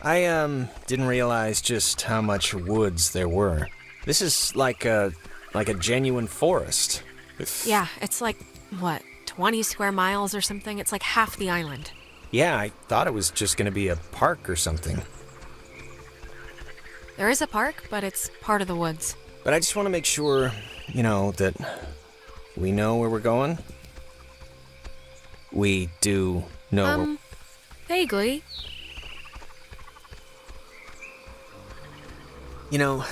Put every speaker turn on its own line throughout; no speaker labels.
I didn't realize just how much woods there were. This is like a genuine forest.
Yeah, it's like, what, 20 square miles or something? It's like half the island.
Yeah, I thought it was just gonna be a park or something.
There is a park, but it's part of the woods.
But I just want to make sure, that we know where we're going. We do know
Vaguely.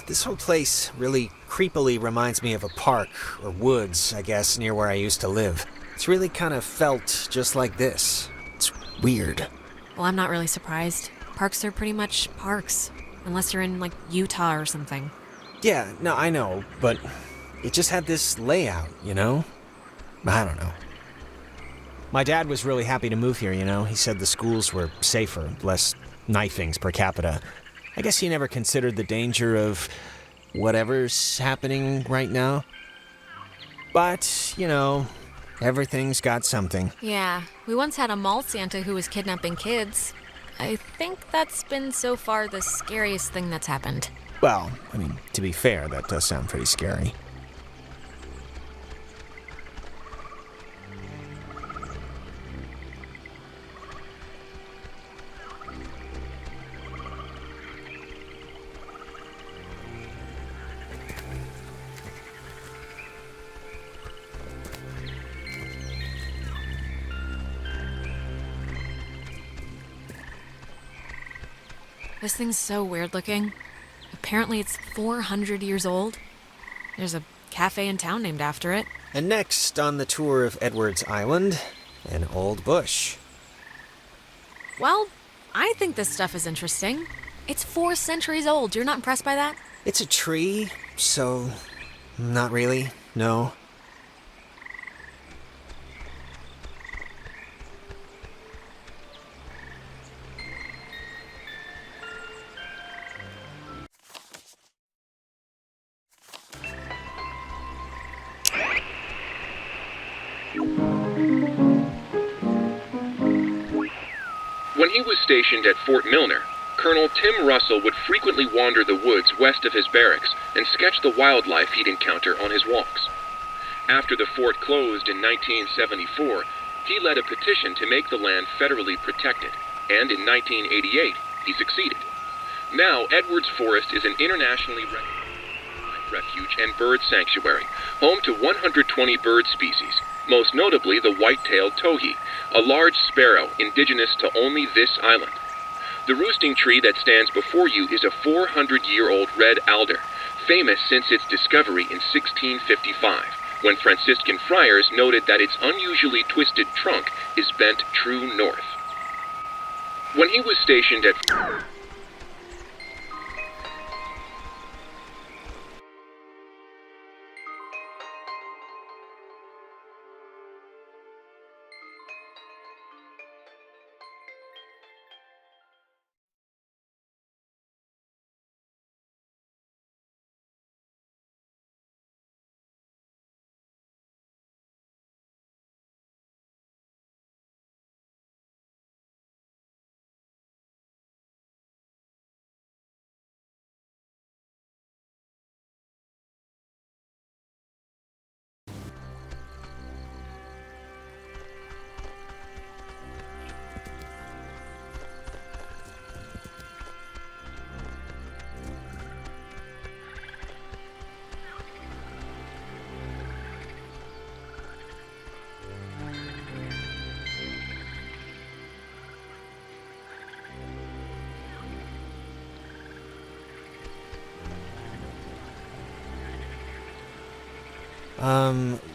This whole place really creepily reminds me of a park, or woods, I guess, near where I used to live. It's really kind of felt just like this. It's weird.
Well, I'm not really surprised. Parks are pretty much parks, unless you're in, like, Utah or something.
Yeah, no, I know, but it just had this layout, I don't know. My dad was really happy to move here, He said the schools were safer, less knifings per capita. I guess he never considered the danger of whatever's happening right now. But, everything's got something.
Yeah, we once had a mall Santa who was kidnapping kids. I think that's been so far the scariest thing that's happened.
Well, to be fair, that does sound pretty scary.
This thing's so weird looking. Apparently it's 400 years old. There's a cafe in town named after it.
And next on the tour of Edwards Island, an old bush.
Well, I think this stuff is interesting. It's 4 centuries old. You're not impressed by that?
It's a tree, so not really, no.
When he was stationed at Fort Milner, Colonel Tim Russell would frequently wander the woods west of his barracks and sketch the wildlife he'd encounter on his walks. After the fort closed in 1974, he led a petition to make the land federally protected, and in 1988, he succeeded. Now, Edwards Forest is an internationally recognized refuge and bird sanctuary, home to 120 bird species, most notably the white-tailed towhee, a large sparrow indigenous to only this island. The roosting tree that stands before you is a 400-year-old red alder, famous since its discovery in 1655, when Franciscan friars noted that its unusually twisted trunk is bent true north. When he was stationed at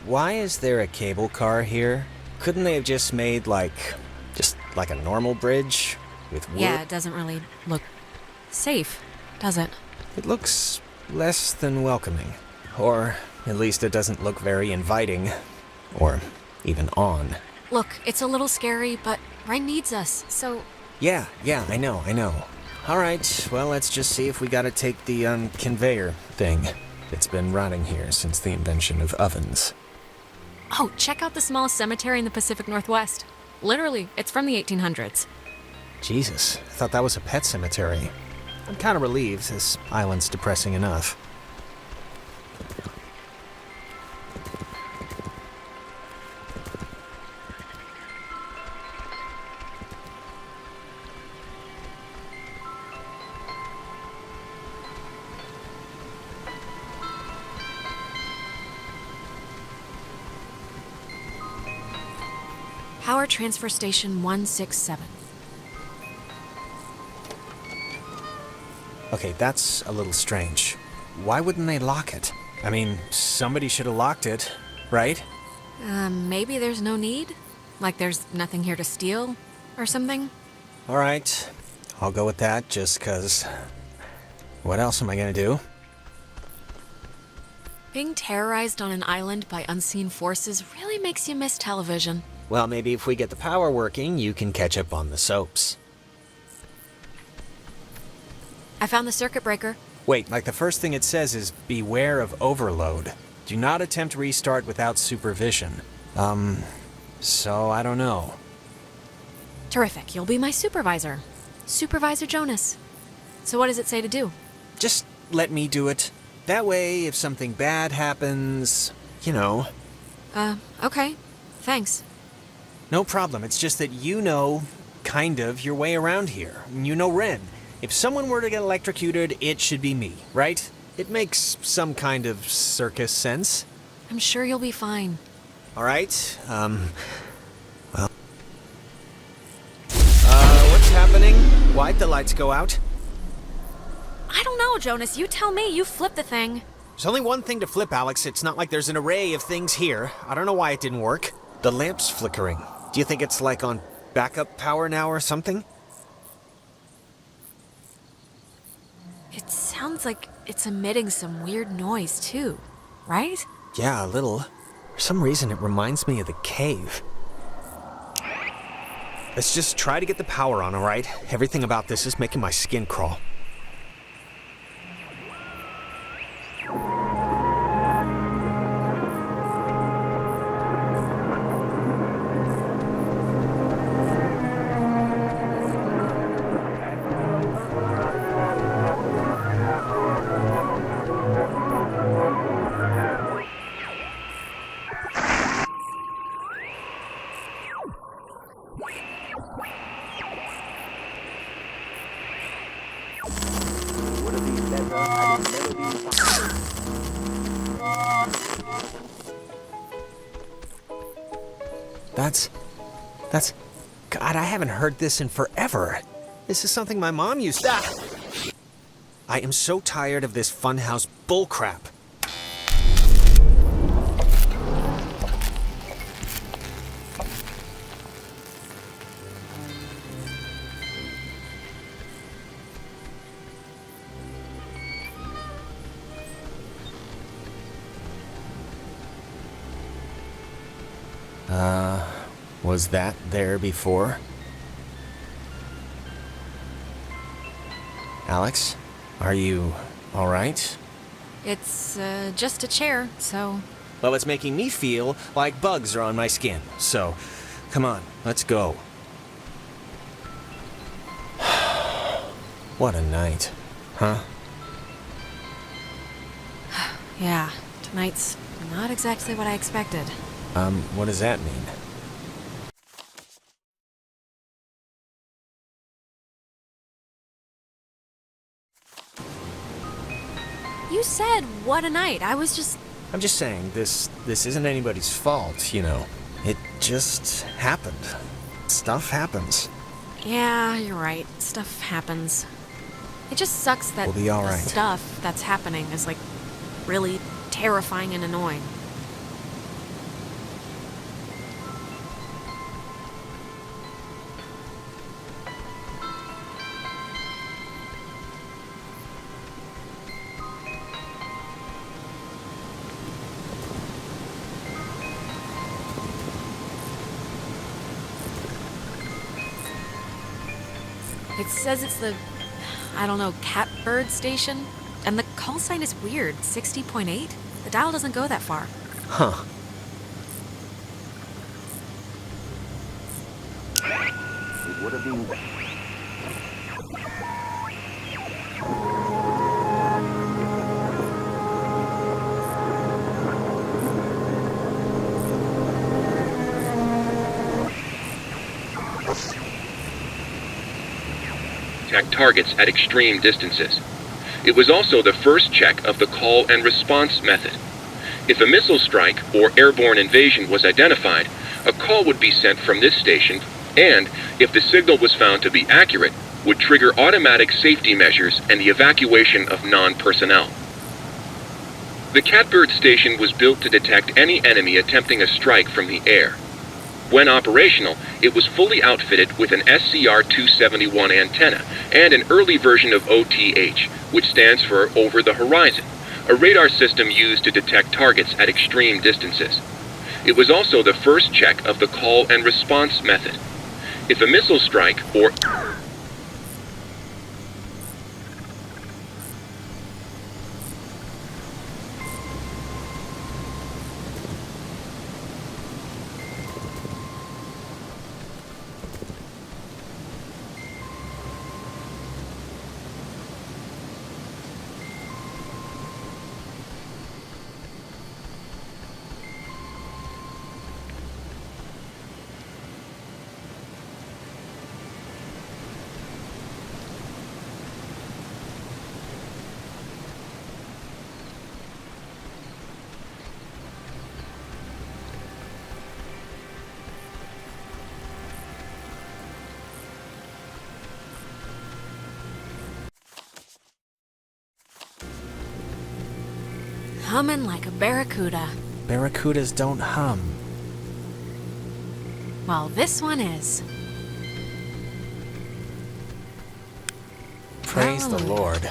Why is there a cable car here? Couldn't they have just made, just like a normal bridge with wood?
Yeah, it doesn't really look safe, does it?
It looks less than welcoming. Or at least it doesn't look very inviting. Or even on.
Look, it's a little scary, but Ryan needs us, so...
Yeah, I know. Alright, well, let's just see if we gotta take the, conveyor thing. It's been rotting here since the invention of ovens.
Oh, check out the smallest cemetery in the Pacific Northwest. Literally, it's from the 1800s.
Jesus, I thought that was a pet cemetery. I'm kind of relieved. This island's depressing enough.
Power Transfer Station 167.
Okay, that's a little strange. Why wouldn't they lock it? I mean, somebody should have locked it, right?
Maybe there's no need? Like there's nothing here to steal or something?
All right, I'll go with that just 'cause... What else am I gonna do?
Being terrorized on an island by unseen forces really makes you miss television.
Well, maybe if we get the power working, you can catch up on the soaps.
I found the circuit breaker.
Wait, like the first thing it says is, beware of overload. Do not attempt restart without supervision. So I don't know.
Terrific, you'll be my supervisor. Supervisor Jonas. So what does it say to do?
Just let me do it. That way, if something bad happens, you know.
Okay. Thanks.
No problem, it's just that you know, kind of, your way around here. You know Ren. If someone were to get electrocuted, it should be me, right? It makes some kind of circus sense.
I'm sure you'll be fine.
All right, what's happening? Why'd the lights go out?
I don't know, Jonas. You tell me. You flip the thing.
There's only one thing to flip, Alex. It's not like there's an array of things here. I don't know why it didn't work. The lamp's flickering. Do you think it's like on backup power now or something?
It sounds like it's emitting some weird noise, too. Right?
Yeah, a little. For some reason, it reminds me of the cave. Let's just try to get the power on, all right? Everything about this is making my skin crawl. That's... God, I haven't heard this in forever. This is something my mom used to... I am so tired of this funhouse bullcrap. Was that there before? Alex, are you all right?
It's, just a chair, so...
Well, it's making me feel like bugs are on my skin. So, come on, let's go. What a night, huh?
Yeah, tonight's not exactly what I expected.
What does that mean?
You said, what a night. I was just...
I'm just saying, this isn't anybody's fault, you know. It just happened. Stuff happens.
Yeah, you're right. Stuff happens. It just sucks that
We'll be all
the
right.
stuff that's happening is, like, really terrifying and annoying. It says it's the, I don't know, catbird station? And the call sign is weird, 60.8? The dial doesn't go that far.
Huh.
It would have been
Targets at extreme distances. It was also the first check of the call and response method. If a missile strike or airborne invasion was identified, a call would be sent from this station and, if the signal was found to be accurate, would trigger automatic safety measures and the evacuation of non-personnel. The Catbird station was built to detect any enemy attempting a strike from the air. When operational, it was fully outfitted with an SCR-271 antenna and an early version of OTH, which stands for Over the Horizon, a radar system used to detect targets at extreme distances. It was also the first check of the call and response method. If a missile strike or
Humming like a barracuda.
Barracudas don't hum.
Well, this one is.
Praise the
Hallelujah.
Lord.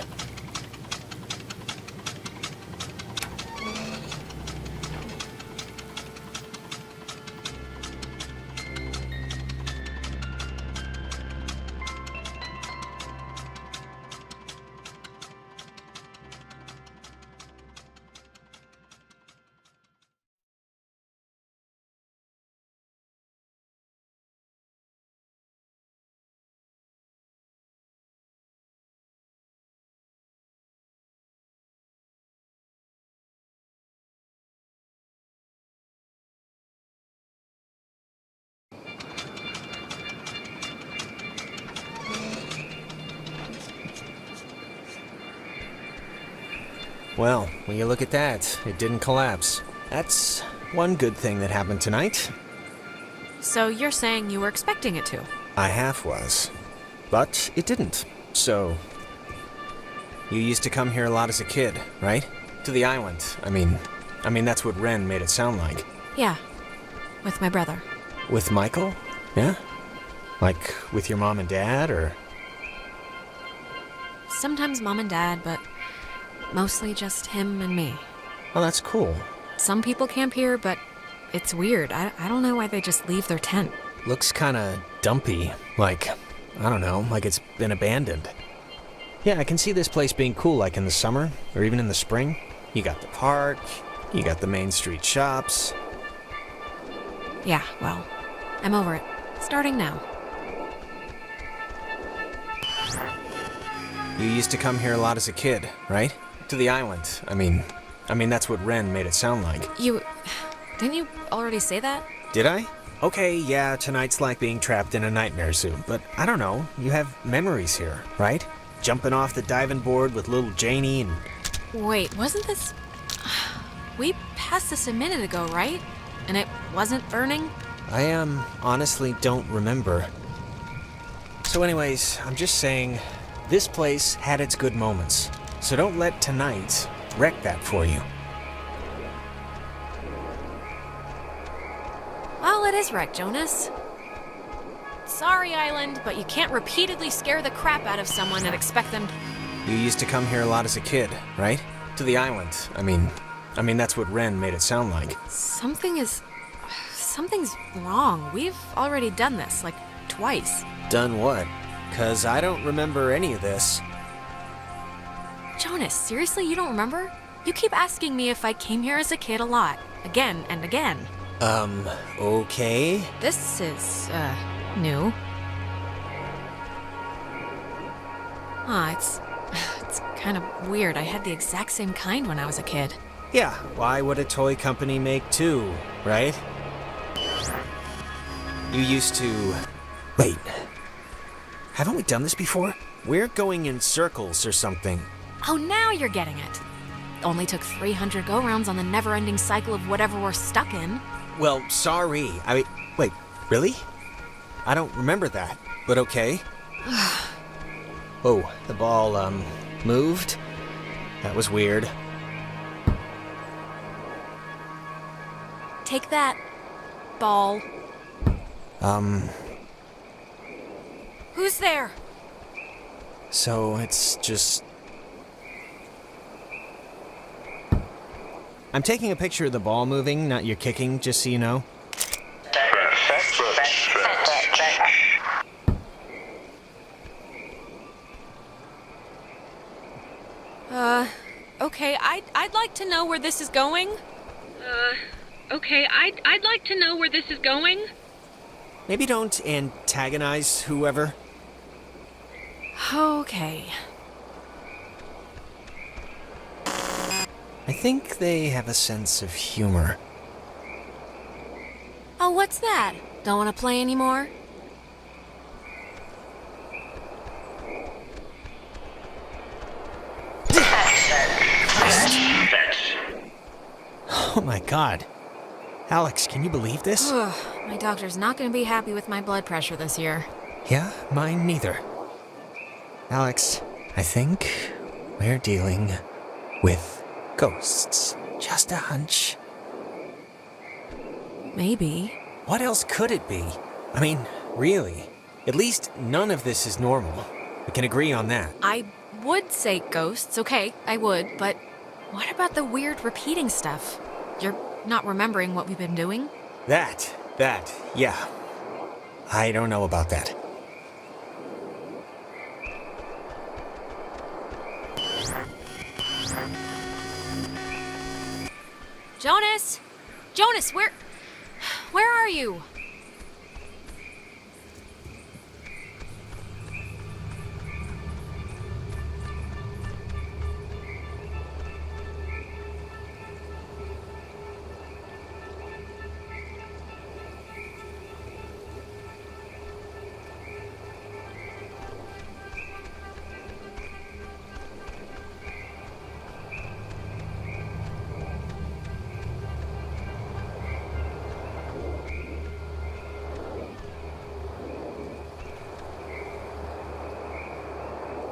Well, when you look at that, it didn't collapse. That's one good thing that happened tonight.
So you're saying you were expecting it to?
I half was. But it didn't. So, you used to come here a lot as a kid, right? To the island. I mean, that's what Ren made it sound like.
Yeah. With my brother.
With Michael? Yeah? Like, with your mom and dad, or?
Sometimes mom and dad, but mostly just him and me.
Oh, that's cool.
Some people camp here, but it's weird. I don't know why they just leave their tent.
Looks kinda dumpy. Like, I don't know, like it's been abandoned. Yeah, I can see this place being cool, like in the summer, or even in the spring. You got the park, you got the main street shops.
Yeah, well, I'm over it. Starting now.
You used to come here a lot as a kid, right? To the island. I mean, that's what Ren made it sound like.
Didn't you already say that?
Did I? Okay, yeah, tonight's like being trapped in a nightmare zoo, but I don't know, you have memories here, right? Jumping off the diving board with little Janie and...
Wait, wasn't this... We passed this a minute ago, right? And it wasn't burning?
I, honestly don't remember. So anyways, I'm just saying, this place had its good moments, so don't let tonight wreck that for you.
Well, it is wrecked, Jonas. Sorry, Island, but you can't repeatedly scare the crap out of someone and expect them...
You used to come here a lot as a kid, right? To the island. I mean, that's what Ren made it sound like.
Something's wrong. We've already done this, like, twice.
Done what? 'Cause I don't remember any of this.
Jonas, seriously, you don't remember? You keep asking me if I came here as a kid a lot. Again and again.
Okay?
This is, new. It's kind of weird. I had the exact same kind when I was a kid.
Yeah, why would a toy company make two, right? You used to... Wait. Haven't we done this before? We're going in circles or something.
Oh, now you're getting it. Only took 300 go-rounds on the never-ending cycle of whatever we're stuck in.
Well, sorry. Wait, really? I don't remember that, but okay. Oh, the ball, moved? That was weird.
Take that, ball. Who's there?
So it's just... I'm taking a picture of the ball moving, not your kicking, just so you know.
Okay, I'd like to know where this is going.
Okay, I'd like to know where this is going.
Maybe don't antagonize whoever.
Okay.
I think they have a sense of humor.
Oh, what's that? Don't want to play anymore?
Oh my god. Alex, can you believe this?
My doctor's not going to be happy with my blood pressure this year.
Yeah, mine neither. Alex, I think we're dealing with ghosts. Just a hunch.
Maybe.
What else could it be? I mean, really. At least none of this is normal. We can agree on that.
I would say ghosts, okay, I would, but what about the weird repeating stuff? You're not remembering what we've been doing?
That, yeah. I don't know about that.
Jonas! Jonas, where are you?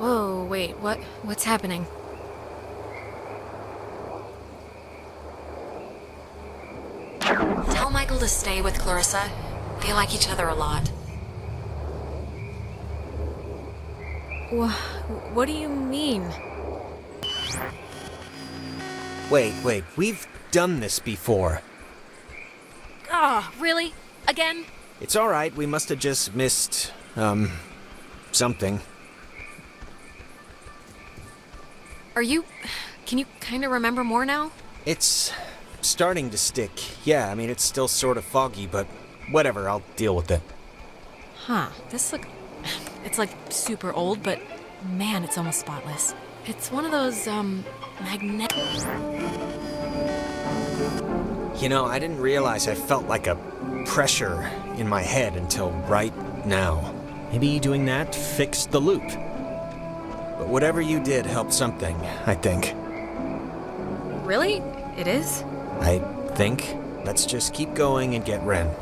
Whoa, wait, what's happening? Tell Michael to stay with Clarissa. They like each other a lot. What do you mean?
Wait, we've done this before.
Ah, really? Again?
It's alright, we must have just missed, something.
Can you kind of remember more now?
It's starting to stick. Yeah, I mean, it's still sort of foggy, but whatever, I'll deal with it.
Huh, it's like super old, but man, it's almost spotless. It's one of those, magnetic...
You know, I didn't realize I felt like a pressure in my head until right now. Maybe doing that fixed the loop. But whatever you did helped something, I think.
Really? It is?
I think. Let's just keep going and get Ren.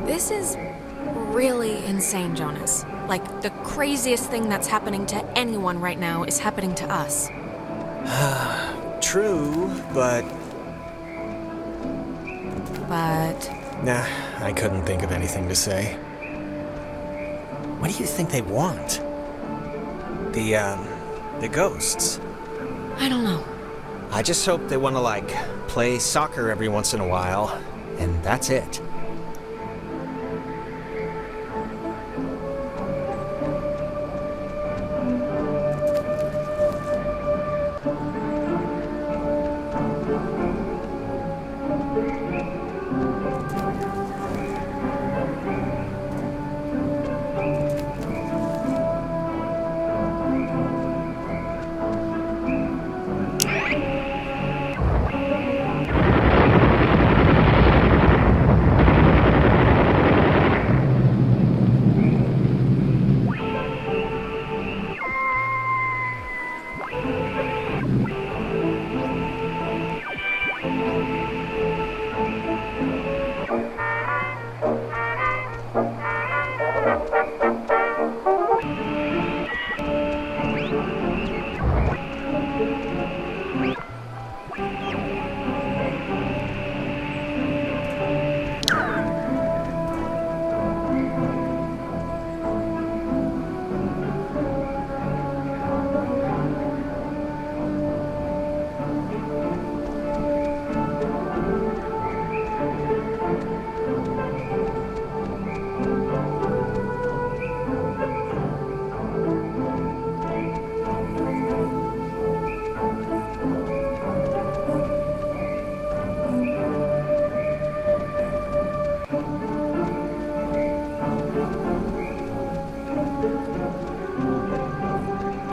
This is really insane, Jonas. Like, the craziest thing that's happening to anyone right now is happening to us.
True, but...
But...
Nah, I couldn't think of anything to say. What do you think they want? The ghosts.
I don't know.
I just hope they want to, like, play soccer every once in a while. and that's it.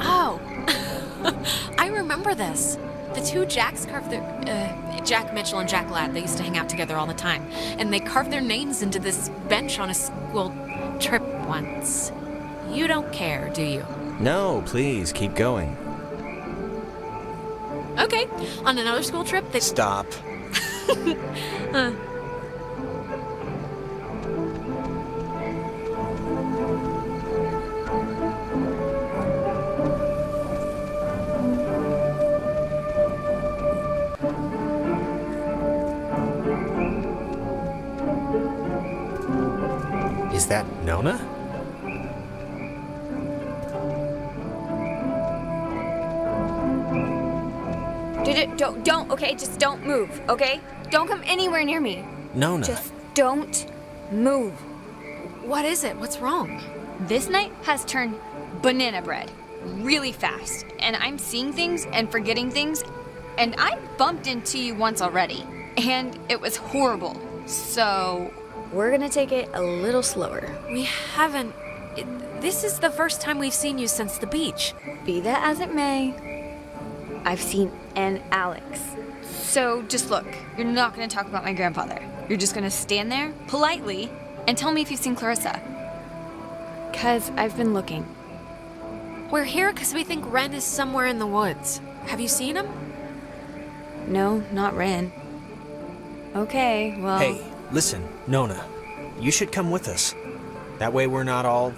Oh, I remember this. The two Jacks carved their, Jack Mitchell and Jack Ladd, they used to hang out together all the time. And they carved their names into this bench on a school trip once. You don't care, do you?
No, please, keep going.
Okay, on another school trip, they...
Stop. Is that Nona?
Don't, okay? Just don't move, okay? Don't come anywhere near me.
Nona.
Just don't move.
What is it? What's wrong?
This night has turned banana bread really fast, and I'm seeing things and forgetting things, and I bumped into you once already, and it was horrible. So, we're gonna take it a little slower.
We haven't... This is the first time we've seen you since the beach.
Be that as it may, I've seen an Alex. So just look, you're not gonna talk about my grandfather. You're just gonna stand there, politely, and tell me if you've seen Clarissa. 'Cause I've been looking.
We're here because we think Ren is somewhere in the woods. Have you seen him?
No, not Ren. Okay, well...
Hey, listen, Nona. You should come with us. That way we're not all,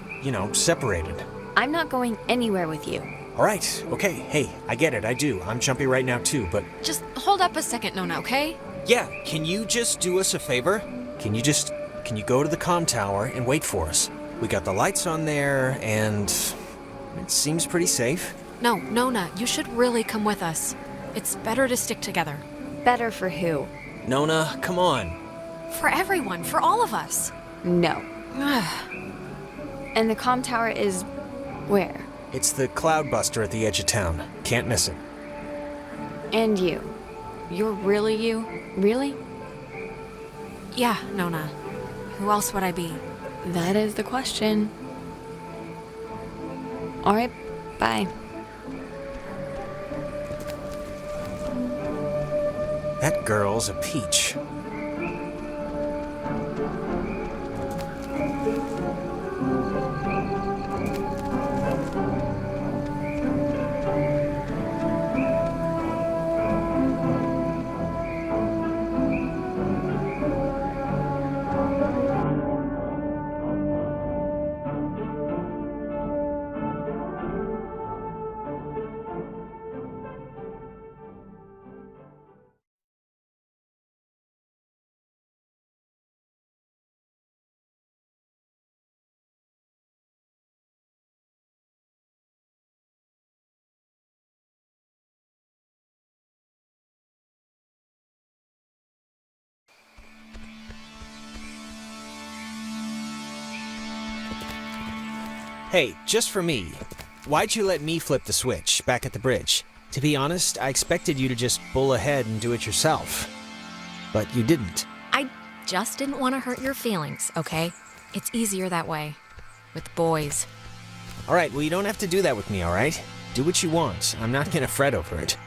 separated.
I'm not going anywhere with you.
All right, okay, hey, I get it, I do. I'm jumpy right now too, but...
Just hold up a second, Nona, okay?
Yeah, can you just do us a favor? Can you go to the comm tower and wait for us? We got the lights on there, and it seems pretty safe.
No, Nona, you should really come with us. It's better to stick together.
Better for who?
Nona, come on.
For everyone, for all of us.
No. And the comm tower is... where?
It's the Cloudbuster at the edge of town. Can't miss it.
And you. You're really you? Really?
Yeah, Nona. Who else would I be?
That is the question. All right, bye.
That girl's a peach. Hey, just for me, why'd you let me flip the switch back at the bridge? To be honest, I expected you to just bull ahead and do it yourself. But you didn't.
I just didn't want to hurt your feelings, okay? It's easier that way. With boys.
Alright, well, you don't have to do that with me, alright? Do what you want. I'm not gonna fret over it.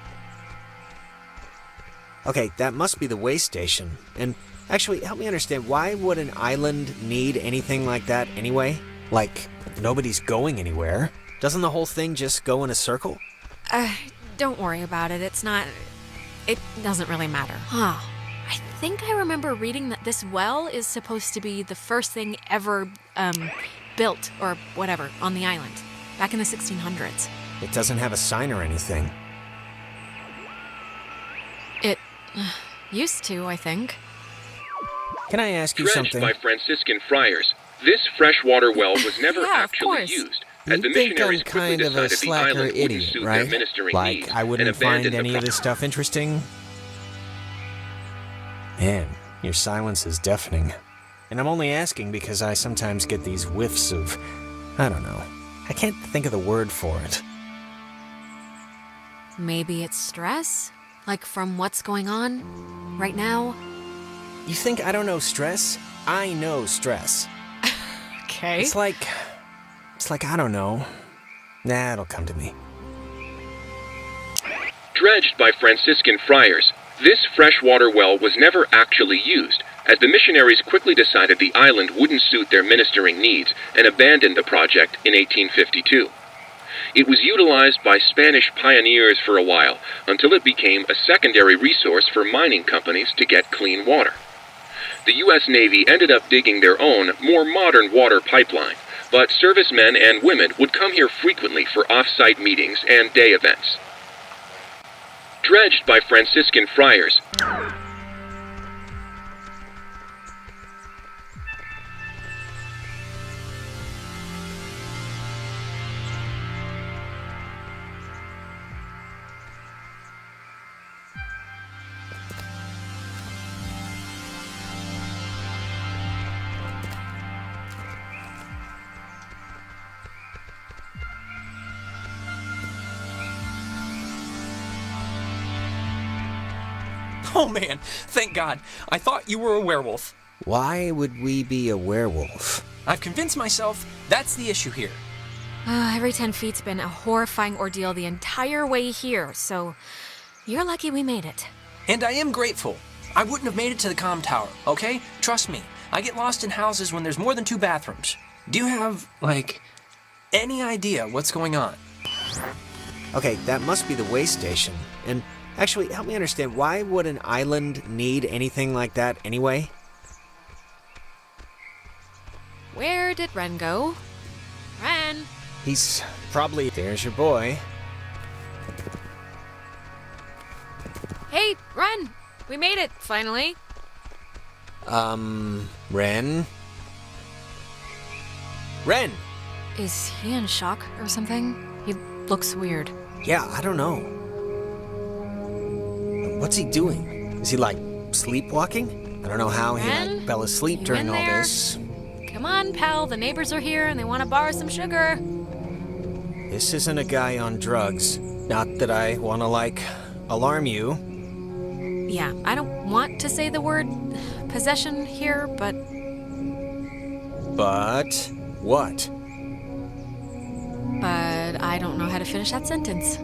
Okay, that must be the way station. And actually, help me understand, why would an island need anything like that anyway? Like, nobody's going anywhere. Doesn't the whole thing just go in a circle?
Don't worry about it. It doesn't really matter. Huh. I think I remember reading that this well is supposed to be the first thing ever, built, or whatever, on the island. Back in the 1600s.
It doesn't have a sign or anything.
It used to, I think.
Can I ask you
Dredged
something?
by Franciscan friars, this freshwater well was never
Yeah, of
actually
course.
used, as
You
the
think I'm
missionaries quickly
kind of a
decided the
slacker
island wouldn't
idiot,
suit
right?
their ministering
Like,
needs
I
and
wouldn't find
abandoned
any
the
of this stuff interesting? Man, your silence is deafening. And I'm only asking because I sometimes get these whiffs of, I don't know. I can't think of the word for it.
Maybe it's stress? Like from what's going on right now?
You think I don't know stress? I know stress.
Okay.
It's like, I don't know. Nah, it'll come to me.
Dredged by Franciscan friars, this freshwater well was never actually used, as the missionaries quickly decided the island wouldn't suit their ministering needs and abandoned the project in 1852. It was utilized by Spanish pioneers for a while, until it became a secondary resource for mining companies to get clean water. The U.S. Navy ended up digging their own, more modern water pipeline, but servicemen and women would come here frequently for off-site meetings and day events. Dredged by Franciscan friars,
Oh man, thank God. I thought you were a werewolf.
Why would we be a werewolf?
I've convinced myself that's the issue here.
Every 10 feet's been a horrifying ordeal the entire way here, so you're lucky we made it.
And I am grateful. I wouldn't have made it to the comm tower, okay? Trust me, I get lost in houses when there's more than 2 bathrooms. Do you have, any idea what's going on?
Okay, that must be the way station. And actually, help me understand, why would an island need anything like that anyway?
Where did Ren go? Ren!
He's probably... There's your boy.
Hey, Ren! We made it, finally.
Ren? Ren!
Is he in shock or something? He looks weird.
Yeah, I don't know. What's he doing? Is he, sleepwalking? I don't know how he,
Ren?
fell asleep
You
during
in
all
there?
this.
Come on, pal, the neighbors are here and they want to borrow some sugar.
This isn't a guy on drugs. Not that I want to, alarm you.
Yeah, I don't want to say the word possession here, but
But... what?
I don't know how to finish that sentence.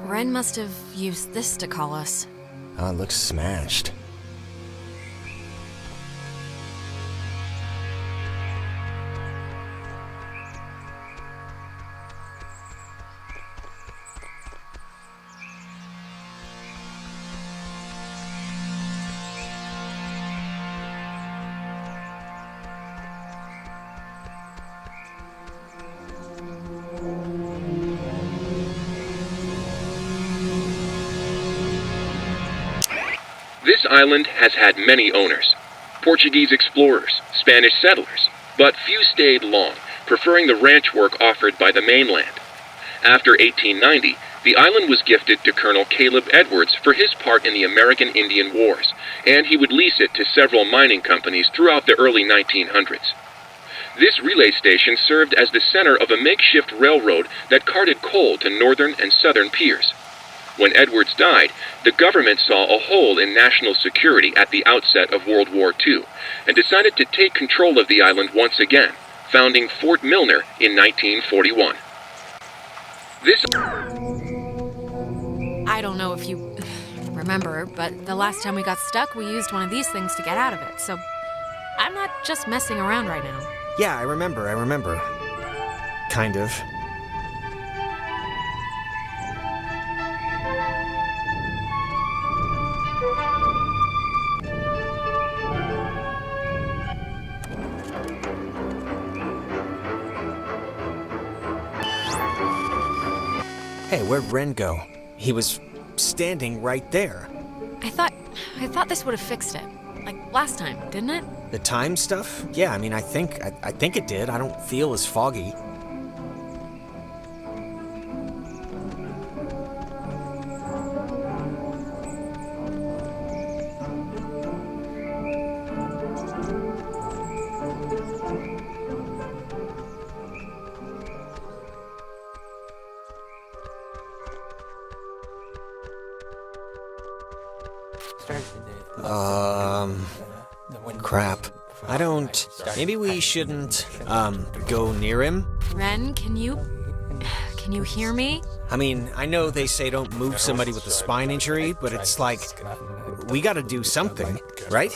Ren must have used this to call us.
Oh, it looks smashed.
This island has had many owners. Portuguese explorers, Spanish settlers, but few stayed long, preferring the ranch work offered by the mainland. After 1890, the island was gifted to Colonel Caleb Edwards for his part in the American Indian Wars, and he would lease it to several mining companies throughout the early 1900s. This relay station served as the center of a makeshift railroad that carted coal to northern and southern piers. When Edwards died, the government saw a hole in national security at the outset of World War II and decided to take control of the island once again, founding Fort Milner in 1941.
I don't know if you remember, but the last time we got stuck, we used one of these things to get out of it, so I'm not just messing around right now.
Yeah, I remember. Kind of. Hey, where'd Ren go? He was standing right there.
I thought this would have fixed it. Like last time, didn't it?
The time stuff? Yeah, I mean, I think it did. I don't feel as foggy.
Crap.
I don't... Maybe we shouldn't, go near him?
Ren, can you hear me?
I mean, I know they say don't move somebody with a spine injury, but it's like, we gotta do something, right?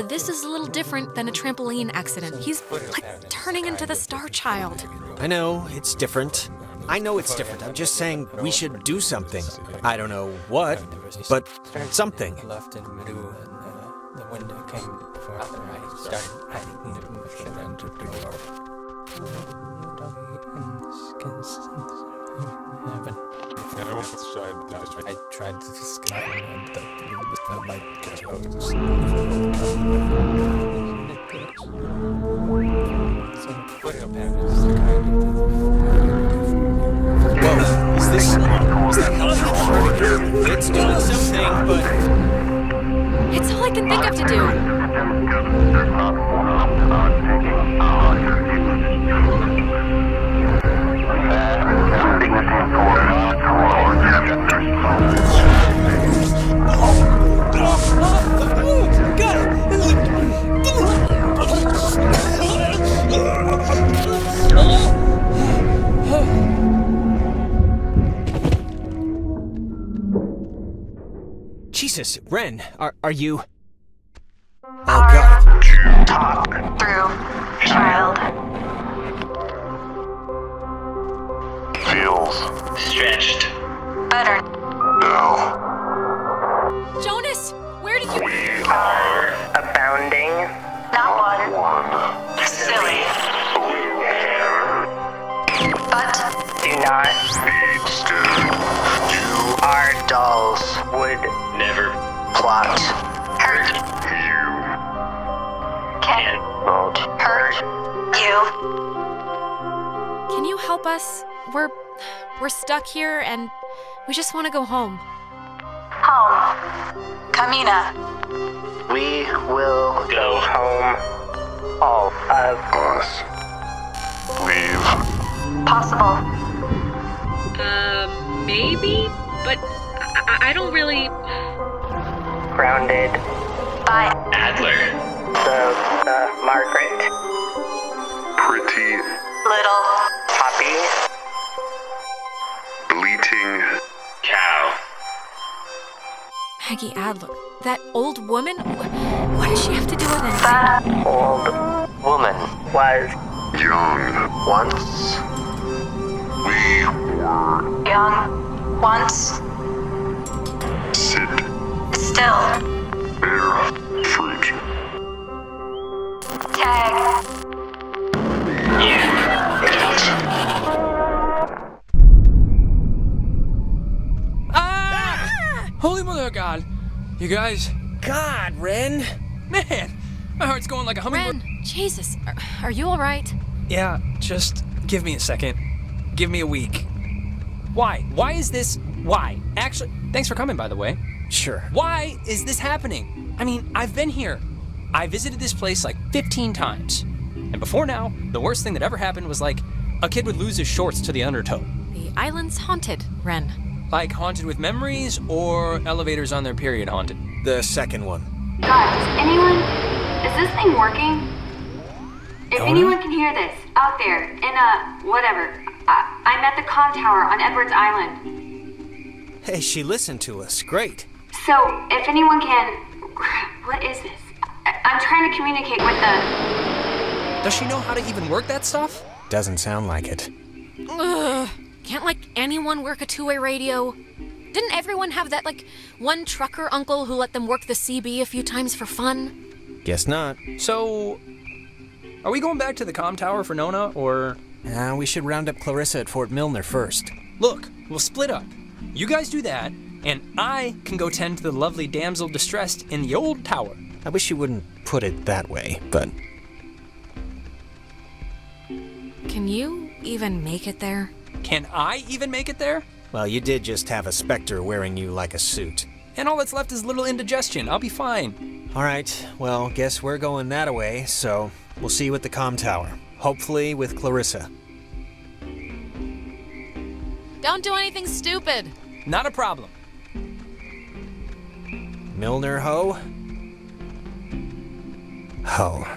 This is a little different than a trampoline accident. He's, like, turning into the Star Child.
I know, it's different. I know it's different. I'm just saying we should do something. I don't know what, but something.
Left in the middle, and the window came before I started hiding into the door. I tried to escape and
Whoa, is that helicopter? It's doing something, but...
It's all I can think of to do.
Jesus, Ren, are you... Oh, God.
Talk through, child.
Feels
Stretched. Better.
no.
Jonas, where did you...
We are
Abounding. Not one. Silly. But do not.
Be still. You
Our dolls would
never
plot. Hurt
you
can
not
hurt you.
Can you help us? We're stuck here and we just want to go home.
Home. Kamina. We will go home. All of
us. Leave.
possible.
Maybe? But I don't really...
Grounded by
Adler.
the Margaret.
Pretty
Little Poppy.
bleating cow.
Maggie Adler. That old woman? What does she have to do with anything?
That old woman was
Young.
once
We were
young, once,
sit
still.
bear fruit.
Tag.
Holy mother of God! You guys,
God, Ren!
Man, my heart's going like a hummingbird.
Ren, Jesus, are you all right?
Yeah, just give me a second. Give me a week. Why? Why is this? Why? Actually, thanks for coming, by the way.
Sure.
Why is this happening? I mean, I've been here. I visited this place like 15 times. And before now, the worst thing that ever happened was like a kid would lose his shorts to the undertow.
The island's haunted, Ren.
Like haunted with memories or elevators on their period haunted?
The second one.
God, is this thing working? If
Donna?
anyone can hear this, out there, in whatever, I'm at the comm tower on Edwards Island.
Hey, she listened to us. Great.
So, if anyone can, what is this? I'm trying to communicate with the...
Does she know how to even work that stuff?
Doesn't sound like it.
Ugh. Can't, anyone work a two-way radio? Didn't everyone have that, one trucker uncle who let them work the CB a few times for fun?
Guess not.
So, are we going back to the comm tower for Nona, or...
We should round up Clarissa at Fort Milner first.
Look, we'll split up. You guys do that, and I can go tend to the lovely damsel distressed in the old tower.
I wish you wouldn't put it that way, but...
Can you even make it there?
Can I even make it there?
Well, you did just have a specter wearing you like a suit.
And all that's left is a little indigestion. I'll be fine.
All right, well, guess we're going that away, so we'll see you at the comm tower. Hopefully with Clarissa.
Don't do anything stupid.
Not a problem.
Milner ho? Ho.